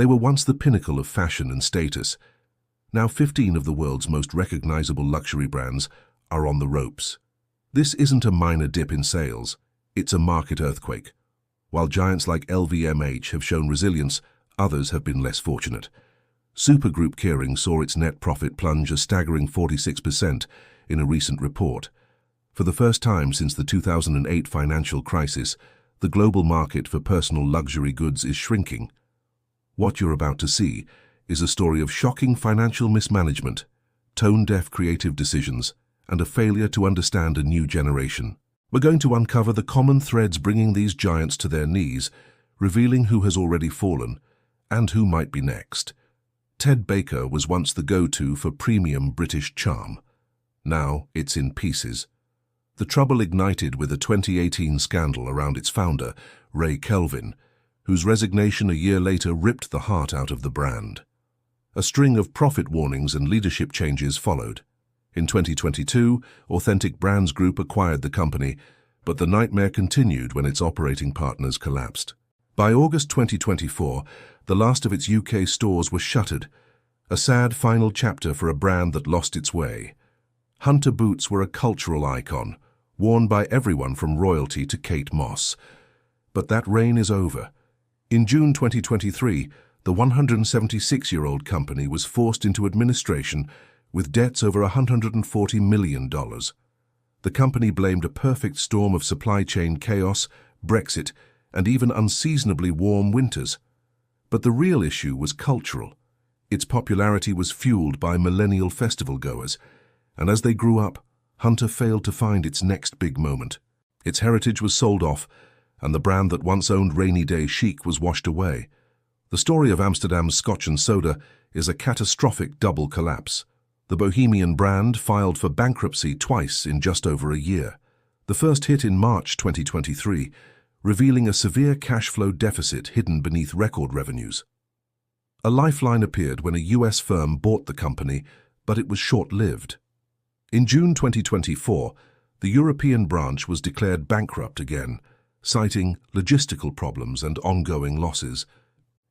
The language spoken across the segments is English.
They were once the pinnacle of fashion and status. Now 15 of the world's most recognizable luxury brands are on the ropes. This isn't a minor dip in sales, it's a market earthquake. While giants like LVMH have shown resilience, others have been less fortunate. Supergroup Kering saw its net profit plunge a staggering 46% in a recent report. For the first time since the 2008 financial crisis, the global market for personal luxury goods is shrinking. What you're about to see is a story of shocking financial mismanagement, tone-deaf creative decisions, and a failure to understand a new generation. We're going to uncover the common threads bringing these giants to their knees, revealing who has already fallen and who might be next. Ted Baker was once the go-to for premium British charm. Now it's in pieces. The trouble ignited with a 2018 scandal around its founder, Ray Kelvin, whose resignation a year later ripped the heart out of the brand. A string of profit warnings and leadership changes followed. In 2022, Authentic Brands Group acquired the company, but the nightmare continued when its operating partners collapsed. By August 2024, the last of its UK stores were shuttered, a sad final chapter for a brand that lost its way. Hunter boots were a cultural icon, worn by everyone from royalty to Kate Moss. But that reign is over. In June 2023, the 176-year-old company was forced into administration with debts over $140 million. The company blamed a perfect storm of supply chain chaos, Brexit, and even unseasonably warm winters. But the real issue was cultural. Its popularity was fueled by millennial festival-goers, and as they grew up, Hunter failed to find its next big moment. Its heritage was sold off, and the brand that once owned rainy day chic was washed away. The story of Amsterdam's Scotch and soda is a catastrophic double collapse. The Bohemian brand filed for bankruptcy twice in just over a year. The first hit in March 2023, revealing a severe cash flow deficit hidden beneath record revenues. A lifeline appeared when a US firm bought the company, but it was short-lived. In June 2024, the European branch was declared bankrupt again, citing logistical problems and ongoing losses.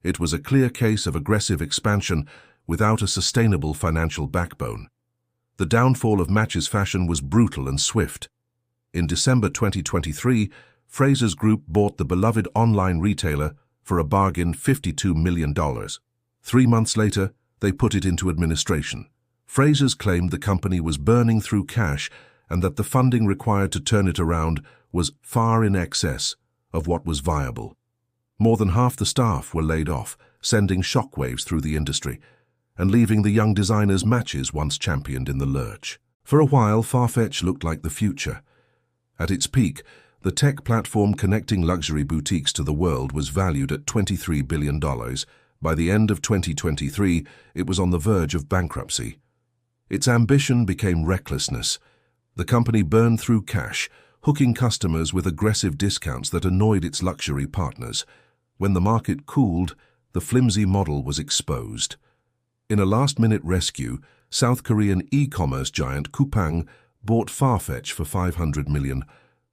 It was a clear case of aggressive expansion without a sustainable financial backbone. The downfall of Matchesfashion was brutal and swift. In December 2023, Frasers Group bought the beloved online retailer for a bargain $52 million. 3 months later, they put it into administration. Frasers claimed the company was burning through cash and that the funding required to turn it around was far in excess of what was viable. More than half the staff were laid off, sending shockwaves through the industry, and leaving the young designers Matches once championed in the lurch. For a while, Farfetch looked like the future. At its peak, the tech platform connecting luxury boutiques to the world was valued at $23 billion. By the end of 2023, it was on the verge of bankruptcy. Its ambition became recklessness. The company burned through cash, hooking customers with aggressive discounts that annoyed its luxury partners. When the market cooled, the flimsy model was exposed. In a last-minute rescue, South Korean e-commerce giant Kooples bought Farfetch for $500 million,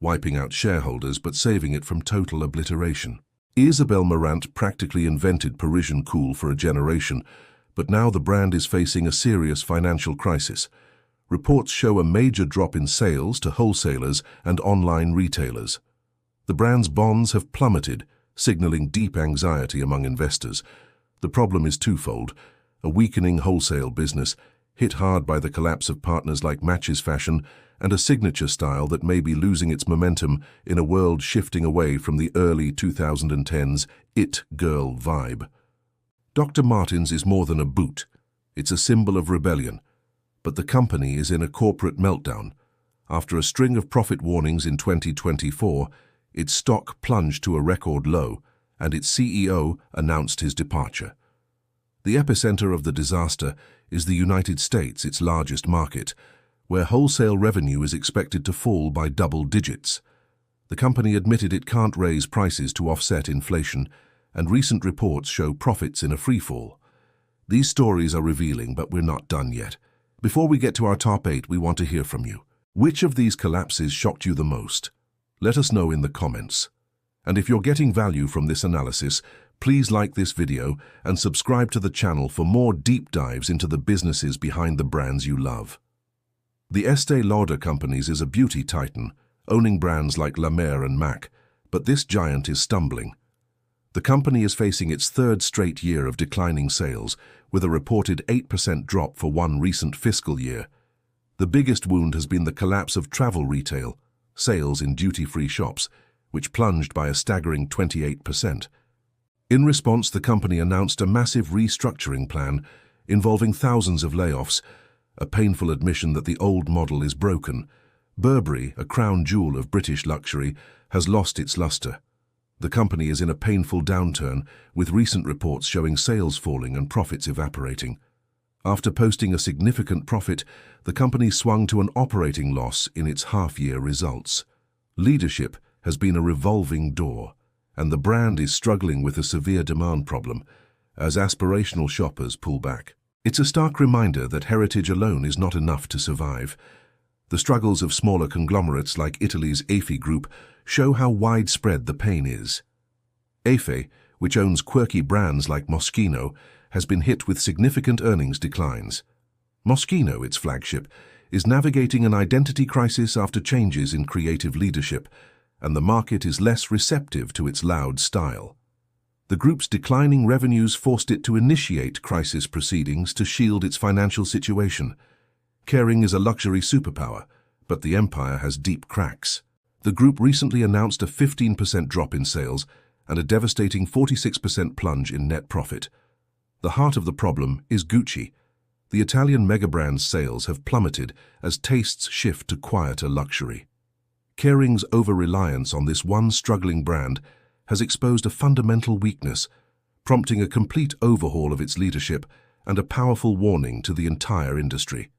wiping out shareholders but saving it from total obliteration. Isabel Marant practically invented Parisian cool for a generation, but now the brand is facing a serious financial crisis. Reports show a major drop in sales to wholesalers and online retailers. The brand's bonds have plummeted, signaling deep anxiety among investors. The problem is twofold: a weakening wholesale business, hit hard by the collapse of partners like Matchesfashion, and a signature style that may be losing its momentum in a world shifting away from the early 2010s it girl vibe. Dr. Martens is more than a boot. It's a symbol of rebellion. But the company is in a corporate meltdown. After a string of profit warnings in 2024, its stock plunged to a record low, and its CEO announced his departure. The epicenter of the disaster is the United States, its largest market, where wholesale revenue is expected to fall by double digits. The company admitted it can't raise prices to offset inflation, and recent reports show profits in a freefall. These stories are revealing, but we're not done yet. Before we get to our top 8, we want to hear from you. Which of these collapses shocked you the most? Let us know in the comments. And if you're getting value from this analysis, Please like this video and subscribe to the channel for more deep dives into the businesses behind the brands you love. The Estée Lauder Companies is a beauty titan, owning brands like La Mer and MAC, but this giant is stumbling. The company is facing its third straight year of declining sales, with a reported 8% drop for one recent fiscal year. The biggest wound has been the collapse of travel retail, sales in duty-free shops, which plunged by a staggering 28%. In response, the company announced a massive restructuring plan involving thousands of layoffs, a painful admission that the old model is broken. Burberry, a crown jewel of British luxury, has lost its luster. The company is in a painful downturn, with recent reports showing sales falling and profits evaporating. After posting a significant profit, the company swung to an operating loss in its half-year results. Leadership has been a revolving door, and the brand is struggling with a severe demand problem as aspirational shoppers pull back. It's a stark reminder that heritage alone is not enough to survive. The struggles of smaller conglomerates like Italy's Aeffe group show how widespread the pain is. Aeffe, which owns quirky brands like Moschino, has been hit with significant earnings declines. Moschino, its flagship, is navigating an identity crisis after changes in creative leadership, and the market is less receptive to its loud style. The group's declining revenues forced it to initiate crisis proceedings to shield its financial situation. Kering is a luxury superpower, but the empire has deep cracks. The group recently announced a 15% drop in sales and a devastating 46% plunge in net profit. The heart of the problem is Gucci. The Italian megabrand's sales have plummeted as tastes shift to quieter luxury. Kering's over-reliance on this one struggling brand has exposed a fundamental weakness, prompting a complete overhaul of its leadership and a powerful warning to the entire industry.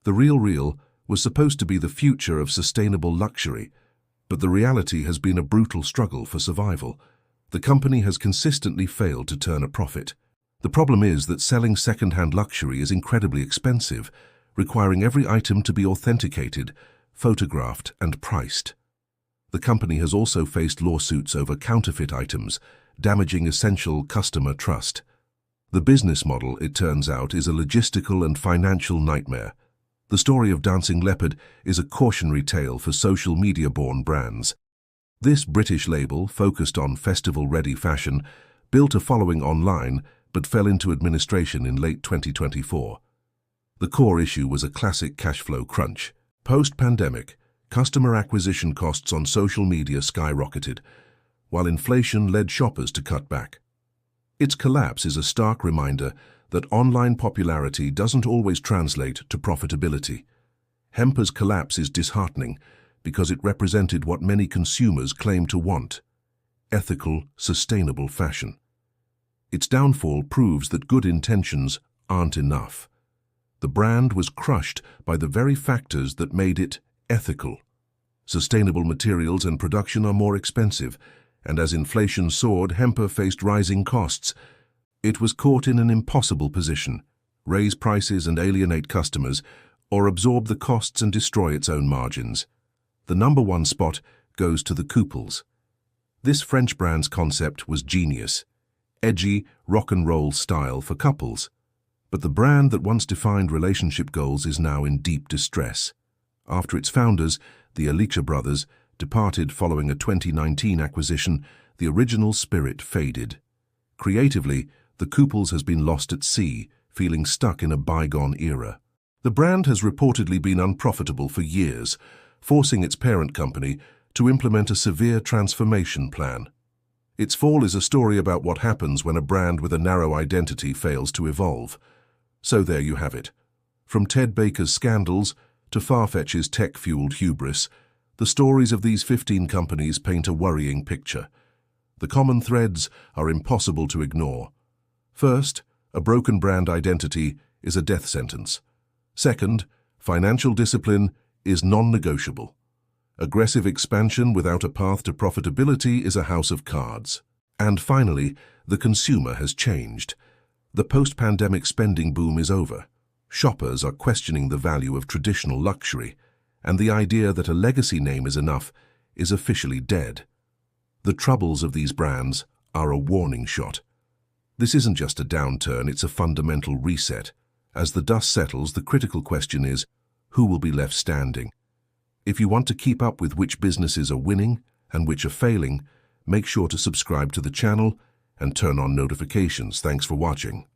The RealReal was supposed to be the future of sustainable luxury, but the reality has been a brutal struggle for survival. The company has consistently failed to turn a profit. The problem is that selling second-hand luxury is incredibly expensive, requiring every item to be authenticated, photographed, and priced. The company has also faced lawsuits over counterfeit items, damaging essential customer trust. The business model, it turns out, is a logistical and financial nightmare. The story of Dancing Leopard is a cautionary tale for social media-born brands. This British label, focused on festival-ready fashion, built a following online but fell into administration in late 2024. The core issue was a classic cash flow crunch. Post-pandemic, customer acquisition costs on social media skyrocketed, while inflation led shoppers to cut back. Its collapse is a stark reminder that online popularity doesn't always translate to profitability. Hemper's collapse is disheartening because it represented what many consumers claim to want: ethical, sustainable fashion. Its downfall proves that good intentions aren't enough. The brand was crushed by the very factors that made it ethical. Sustainable materials and production are more expensive, and as inflation soared, Hemper faced rising costs. It was caught in an impossible position: raise prices and alienate customers, or absorb the costs and destroy its own margins. The number one spot goes to the Kooples. This French brand's concept was genius: edgy, rock and roll style for couples. But the brand that once defined relationship goals is now in deep distress. After its founders, the Alberta brothers, departed following a 2019 acquisition, the original spirit faded. Creatively, the Kooples has been lost at sea, feeling stuck in a bygone era. The brand has reportedly been unprofitable for years, forcing its parent company to implement a severe transformation plan. Its fall is a story about what happens when a brand with a narrow identity fails to evolve. So there you have it. From Ted Baker's scandals to Farfetch's tech-fueled hubris, the stories of these 15 companies paint a worrying picture. The common threads are impossible to ignore. First, a broken brand identity is a death sentence. Second, financial discipline is non-negotiable. Aggressive expansion without a path to profitability is a house of cards. And finally, the consumer has changed. The post-pandemic spending boom is over. Shoppers are questioning the value of traditional luxury, and the idea that a legacy name is enough is officially dead. The troubles of these brands are a warning shot. This isn't just a downturn, it's a fundamental reset. As the dust settles, the critical question is, who will be left standing? If you want to keep up with which businesses are winning and which are failing, make sure to subscribe to the channel and turn on notifications. Thanks for watching.